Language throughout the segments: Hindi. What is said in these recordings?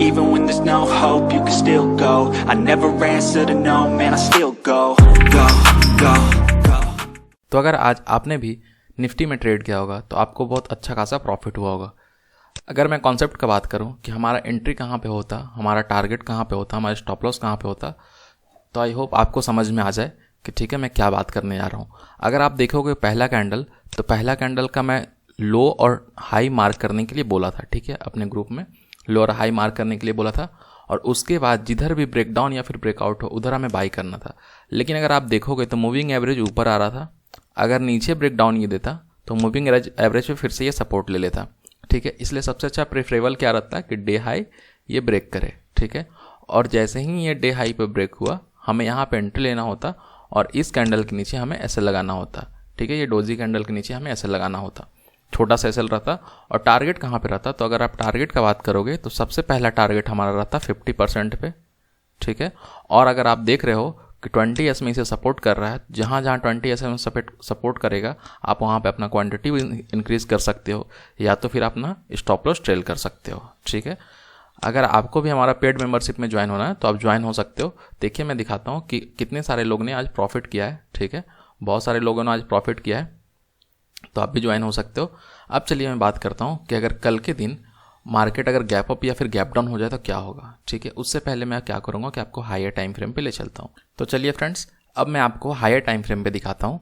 Even when there's no hope, you can still go. I never answer to no, man, I still go. तो अगर आज आपने भी निफ्टी में ट्रेड किया होगा तो आपको बहुत अच्छा खासा प्रॉफिट हुआ होगा। अगर मैं कॉन्सेप्ट का बात करूं कि हमारा एंट्री कहां पे होता, हमारा टारगेट कहां पे होता, हमारा स्टॉप लॉस कहां पे होता, तो आई होप आपको समझ में आ जाए कि ठीक है मैं क्या बात करने जा रहा हूं। अगर आप देखोगे पहला कैंडल, तो पहला कैंडल का मैं लो और हाई मार्क करने के लिए बोला था, ठीक है, अपने ग्रुप में लो और हाई मार्क करने के लिए बोला था, और उसके बाद जिधर भी ब्रेकडाउन या फिर ब्रेकआउट हो उधर हमें बाई करना था। लेकिन अगर आप देखोगे तो मूविंग एवरेज ऊपर आ रहा था, अगर नीचे ब्रेकडाउन ये देता तो मूविंग एवरेज पे फिर से ये सपोर्ट ले लेता, ठीक है। इसलिए सबसे अच्छा प्रेफरेबल क्या रहता है कि डे हाई ये ब्रेक करे, ठीक है। और जैसे ही ये डे हाई पे ब्रेक हुआ हमें यहाँ पे एंट्री लेना होता और इस कैंडल के नीचे हमें ऐसे लगाना होता, ठीक है। ये डोजी कैंडल के नीचे हमें ऐसे लगाना होता, छोटा सा एसएल रहता। और टारगेट कहाँ पे रहता, तो अगर आप टारगेट का बात करोगे तो सबसे पहला टारगेट हमारा रहता 50% पे, ठीक है। और अगर आप देख रहे हो कि 20S में इसे सपोर्ट कर रहा है, जहाँ जहाँ 20S में सपोर्ट करेगा आप वहाँ पे अपना क्वांटिटी इंक्रीज कर सकते हो या तो फिर अपना स्टॉप लॉस ट्रेल कर सकते हो, ठीक है। अगर आपको भी हमारा पेड मेंबरशिप में ज्वाइन होना है तो आप ज्वाइन हो सकते हो। देखिए मैं दिखाता हूँ कि कितने सारे लोग ने आज प्रॉफिट किया है, ठीक है, बहुत सारे लोगों ने आज प्रॉफिट किया है, तो आप भी ज्वाइन हो सकते हो। अब चलिए मैं बात करता हूँ कि अगर कल के दिन मार्केट अगर गैप अप या फिर गैप डाउन हो जाए तो क्या होगा, ठीक है। उससे पहले मैं क्या करूँगा कि आपको हायर टाइम फ्रेम पे ले चलता हूँ। तो चलिए फ्रेंड्स, अब मैं आपको हायर टाइम फ्रेम पे दिखाता हूँ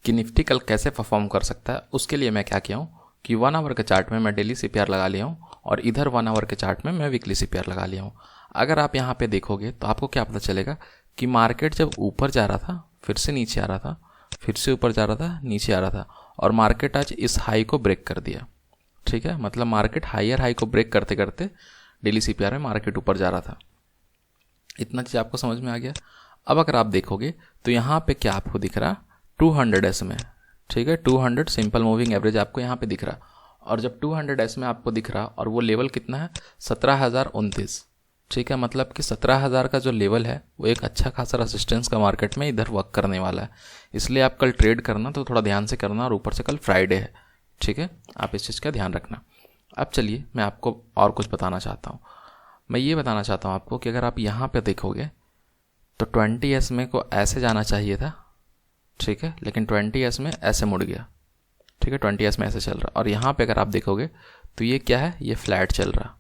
कि निफ्टी कल कैसे परफॉर्म कर सकता है। उसके लिए मैं क्या किया हूँ कि 1 आवर के चार्ट में मैं डेली CPR लगा लिया हूँ और इधर 1 आवर के चार्ट में मैं वीकली CPR लगा लिया हूँ। अगर आप यहाँ पे देखोगे तो आपको क्या पता चलेगा कि मार्केट जब ऊपर जा रहा था फिर से नीचे आ रहा था, फिर से ऊपर जा रहा था नीचे आ रहा था, और मार्केट आज इस हाई को ब्रेक कर दिया, ठीक है। मतलब मार्केट हायर हाई को ब्रेक करते करते डेली CPR में मार्केट ऊपर जा रहा था। इतना चीज़ आपको समझ में आ गया। अब अगर आप देखोगे तो यहाँ पे क्या आपको दिख रहा 200S में, ठीक है, 200 सिंपल मूविंग एवरेज आपको यहाँ पे दिख रहा। और जब 200S में आपको दिख रहा और वो लेवल कितना है 17,029, ठीक है, मतलब कि 17,000 का जो लेवल है वो एक अच्छा खासा रेजिस्टेंस का मार्केट में इधर वर्क करने वाला है। इसलिए आप कल ट्रेड करना तो थोड़ा ध्यान से करना, और ऊपर से कल फ्राइडे है, ठीक है, आप इस चीज़ का ध्यान रखना। अब चलिए मैं आपको और कुछ बताना चाहता हूँ। मैं ये बताना चाहता हूँ आपको कि अगर आप यहाँ पे देखोगे तो 20S में को ऐसे जाना चाहिए था, ठीक है, लेकिन 20S में ऐसे मुड़ गया, ठीक है, 20S में ऐसे चल रहा। और यहाँ पे अगर आप देखोगे तो ये क्या है, ये फ्लैट चल रहा,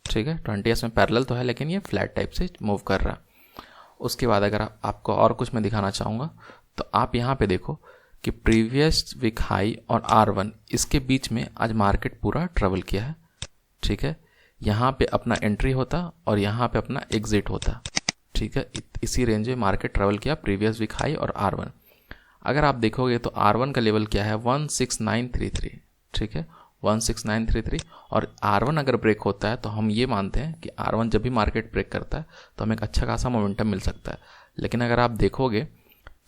ठीक है, 20S में पैरेलल तो है लेकिन ये फ्लैट टाइप से मूव कर रहा। उसके बाद अगर आपको और कुछ मैं दिखाना चाहूँगा तो आप यहाँ पे देखो कि प्रीवियस वीक हाई और R1 इसके बीच में आज मार्केट पूरा ट्रेवल किया है, ठीक है। यहाँ पे अपना एंट्री होता और यहाँ पे अपना एग्जिट होता, ठीक है। इसी रेंज में मार्केट ट्रेवल किया प्रीवियस वीक हाई और R1। अगर आप देखोगे तो R1 का लेवल क्या है 16933, ठीक है, 16933। और R1 अगर ब्रेक होता है तो हम ये मानते हैं कि R1 जब भी मार्केट ब्रेक करता है तो हमें एक अच्छा खासा मोमेंटम मिल सकता है। लेकिन अगर आप देखोगे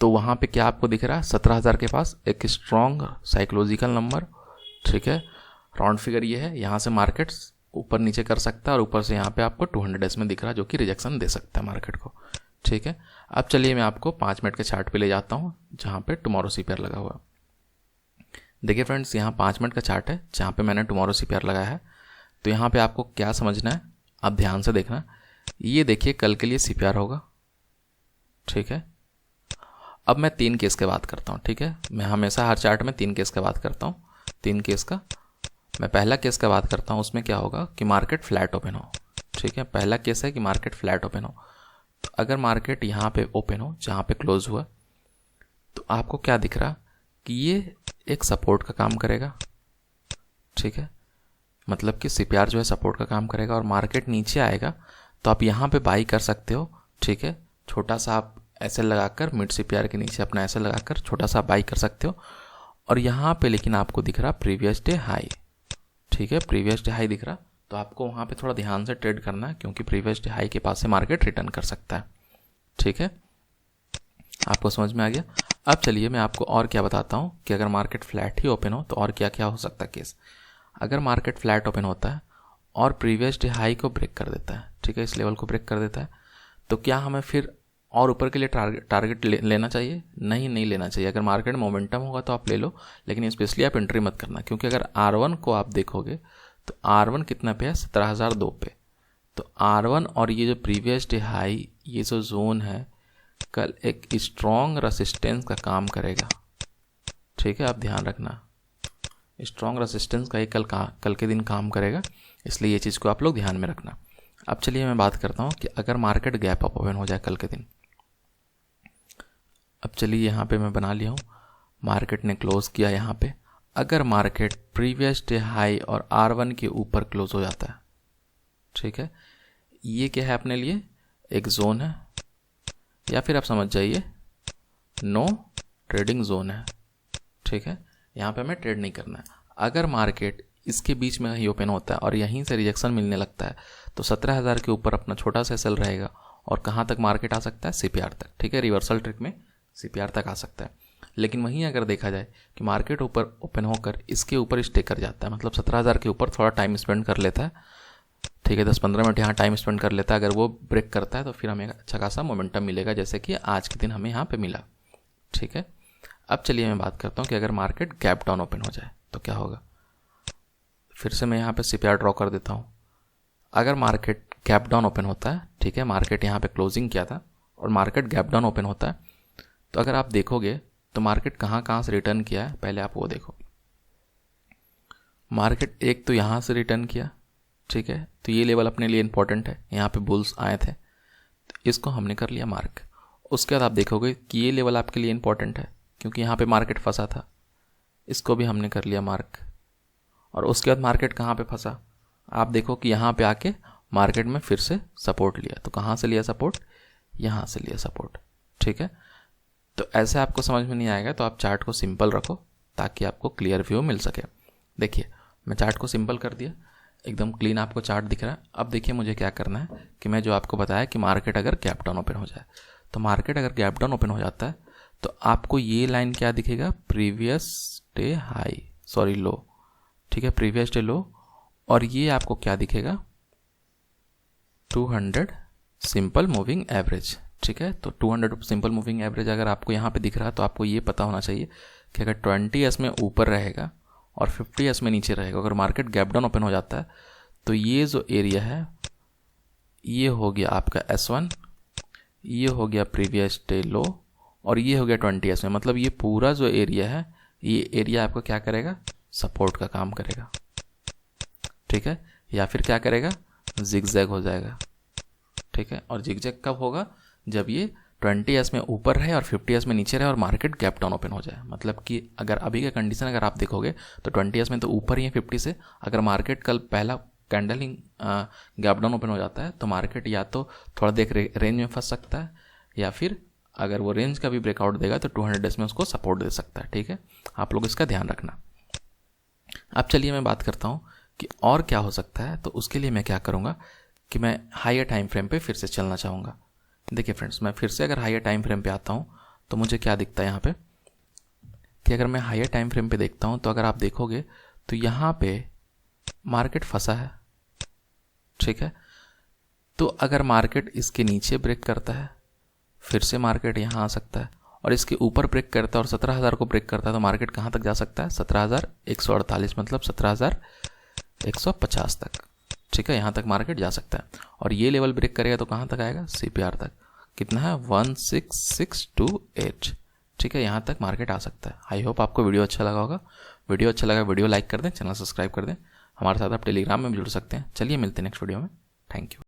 तो वहाँ पे क्या आपको दिख रहा है 17,000 के पास एक स्ट्रॉन्ग साइकोलॉजिकल नंबर, ठीक है, राउंड फिगर ये है, यहाँ से मार्केट ऊपर नीचे कर सकता है और ऊपर से यहाँ पे आपको 200S में दिख रहा है जो कि रिजेक्शन दे सकता है मार्केट को, ठीक है। अब चलिए मैं आपको 5 मिनट के चार्ट पे ले जाता हूँ जहाँ पे टुमारो CPR लगा हुआ। देखिए फ्रेंड्स, यहाँ 5 मिनट का चार्ट है जहाँ पे मैंने टुमारो CPR लगाया है। तो यहाँ पे आपको क्या समझना है, आप ध्यान से देखना। ये देखिए कल के लिए CPR होगा, ठीक है। अब मैं 3 केस की बात करता हूँ, ठीक है, मैं हमेशा हर चार्ट में 3 केस की बात करता हूँ। 3 केस का मैं पहला केस का बात करता हूँ, उसमें क्या होगा कि मार्केट फ्लैट ओपन हो, ठीक है। पहला केस है कि मार्केट फ्लैट ओपन हो। तो अगर मार्केट यहाँ पे ओपन हो जहाँ पे क्लोज हुआ तो आपको क्या दिख रहा कि ये एक सपोर्ट का काम करेगा, ठीक है, मतलब कि CPR जो है सपोर्ट का काम करेगा। और मार्केट नीचे आएगा तो आप यहाँ पे बाई कर सकते हो, ठीक है, छोटा सा आप ऐसे लगाकर मिड CPR के नीचे अपना ऐसे लगाकर छोटा सा बाई कर सकते हो। और यहाँ पे लेकिन आपको दिख रहा प्रीवियस डे हाई, ठीक है, प्रीवियस डे हाई दिख रहा, तो आपको वहाँ पे थोड़ा ध्यान से ट्रेड करना है क्योंकि प्रीवियस डे हाई के पास से मार्केट रिटर्न कर सकता है, ठीक है। आपको समझ में आ गया। अब चलिए मैं आपको और क्या बताता हूँ कि अगर मार्केट फ्लैट ही ओपन हो तो और क्या क्या हो सकता है केस। अगर मार्केट फ्लैट ओपन होता है और प्रीवियस डे हाई को ब्रेक कर देता है, ठीक है, इस लेवल को ब्रेक कर देता है, तो क्या हमें फिर और ऊपर के लिए टारगेट लेना चाहिए? नहीं लेना चाहिए। अगर मार्केट मोमेंटम होगा तो आप ले लो, लेकिन स्पेशली आप एंट्री मत करना, क्योंकि अगर R1 को आप देखोगे तो R1 कितना पे है 17,002 पे, तो R1 और ये जो प्रीवियस डे हाई, ये जो जोन है कल एक स्ट्रॉन्ग रेसिस्टेंस का काम करेगा। ठीक है, आप ध्यान रखना, स्ट्रॉन्ग रेसिस्टेंस का ये कल के दिन काम करेगा, इसलिए ये चीज़ को आप लोग ध्यान में रखना। अब चलिए मैं बात करता हूँ कि अगर मार्केट गैप अप ओपन हो जाए कल के दिन। अब चलिए यहाँ पे मैं बना लिया हूँ, मार्केट ने क्लोज किया यहाँ पे। अगर मार्केट प्रीवियस डे हाई और R1 के ऊपर क्लोज हो जाता है, ठीक है, ये क्या है अपने लिए, एक जोन है, या फिर आप समझ जाइए नो ट्रेडिंग जोन है। ठीक है, यहाँ पे हमें ट्रेड नहीं करना है। अगर मार्केट इसके बीच में ही ओपन होता है और यहीं से रिजेक्शन मिलने लगता है तो 17,000 के ऊपर अपना छोटा सा सेल रहेगा और कहाँ तक मार्केट आ सकता है, CPR तक। ठीक है, रिवर्सल ट्रिक में CPR तक आ सकता है। लेकिन वहीं अगर देखा जाए कि मार्केट ऊपर ओपन होकर इसके ऊपर स्टे कर जाता है, मतलब 17,000 के ऊपर थोड़ा टाइम स्पेंड कर लेता है, ठीक है, 10-15 मिनट यहाँ टाइम स्पेंड कर लेता है, अगर वो ब्रेक करता है तो फिर हमें अच्छा खासा मोमेंटम मिलेगा, जैसे कि आज के दिन हमें यहाँ पे मिला। ठीक है, अब चलिए मैं बात करता हूँ कि अगर मार्केट गैप डाउन ओपन हो जाए तो क्या होगा। फिर से मैं यहाँ पे CPR ड्रॉ कर देता हूँ। अगर मार्केट गैप डाउन ओपन होता है, ठीक है, मार्केट यहाँ पे क्लोजिंग किया था और मार्केट गैप डाउन ओपन होता है, तो अगर आप देखोगे तो मार्केट कहाँ से रिटर्न किया है, पहले आप वो देखो। मार्केट एक तो यहाँ से रिटर्न किया, ठीक है, तो ये लेवल अपने लिए इंपॉर्टेंट है, यहाँ पे बुल्स आए थे, तो इसको हमने कर लिया मार्क। उसके बाद आप देखोगे कि ये लेवल आपके लिए इंपॉर्टेंट है क्योंकि यहाँ पे मार्केट फंसा था, इसको भी हमने कर लिया मार्क। और उसके बाद मार्केट कहाँ पे फंसा, आप देखो कि यहाँ पे आके मार्केट में फिर से सपोर्ट लिया, तो कहाँ से लिया सपोर्ट, यहाँ से लिया सपोर्ट। ठीक है, तो ऐसे आपको समझ में नहीं आएगा तो आप चार्ट को सिंपल रखो ताकि आपको क्लियर व्यू मिल सके। देखिए मैं चार्ट को सिंपल कर दिया, एकदम क्लीन आपको चार्ट दिख रहा है। अब देखिए मुझे क्या करना है कि मैं जो आपको बताया कि मार्केट अगर गैप डाउन ओपन हो जाए, तो मार्केट अगर गैप डाउन ओपन हो जाता है तो आपको ये लाइन क्या दिखेगा, प्रीवियस डे हाई, सॉरी लो, ठीक है, प्रीवियस डे लो, और ये आपको क्या दिखेगा, 200 सिंपल मूविंग एवरेज। ठीक है, तो 200 सिंपल मूविंग एवरेज अगर आपको यहाँ पे दिख रहा है तो आपको ये पता होना चाहिए कि अगर 20S में ऊपर रहेगा और 50S में नीचे रहेगा, अगर मार्केट गैप डाउन ओपन हो जाता है तो ये जो एरिया है ये हो गया आपका S1, ये हो गया प्रीवियस डे लो, और ये हो गया 20S में, मतलब ये पूरा जो एरिया है ये एरिया आपको क्या करेगा, सपोर्ट का काम करेगा। ठीक है, या फिर क्या करेगा, जिगजैग हो जाएगा। ठीक है, और जिगजैग कब होगा, जब ये 20S में ऊपर रहे और 50S में नीचे रहे और मार्केट गैप डाउन ओपन हो जाए। मतलब कि अगर अभी का कंडीशन अगर आप देखोगे तो 20S में तो ऊपर ही है 50 से, अगर मार्केट कल पहला कैंडल ही गैप डाउन ओपन हो जाता है तो मार्केट या तो थोड़ा देर रेंज में फंस सकता है, या फिर अगर वो रेंज का भी ब्रेकआउट देगा तो 200 में उसको सपोर्ट दे सकता है। ठीक है, आप लोग इसका ध्यान रखना। अब चलिए मैं बात करता हूँ कि और क्या हो सकता है, तो उसके लिए मैं क्या करूँगा कि मैं हायर टाइम फ्रेम पे फिर से चलना चाहूँगा। देखिए फ्रेंड्स, मैं फिर से अगर हायर टाइम फ्रेम पे आता हूँ तो मुझे क्या दिखता है यहाँ पे कि अगर मैं हायर टाइम फ्रेम पे देखता हूँ तो अगर आप देखोगे तो यहाँ पे मार्केट फंसा है। ठीक है, तो अगर मार्केट इसके नीचे ब्रेक करता है फिर से मार्केट यहाँ आ सकता है, और इसके ऊपर ब्रेक करता है और 17,000 को ब्रेक करता है तो मार्केट कहाँ तक जा सकता है, 17,148, मतलब 17,150 तक। ठीक है, यहाँ तक मार्केट जा सकता है, और ये लेवल ब्रेक करेगा तो कहाँ तक आएगा, CPR तक। कितना है, 16628। ठीक है, यहाँ तक मार्केट आ सकता है। आई होप आपको वीडियो अच्छा लगा होगा। वीडियो अच्छा लगा वीडियो लाइक कर दें, चैनल सब्सक्राइब कर दें, हमारे साथ आप टेलीग्राम में भी जुड़ सकते हैं। चलिए मिलते हैं नेक्स्ट वीडियो में। Thank you.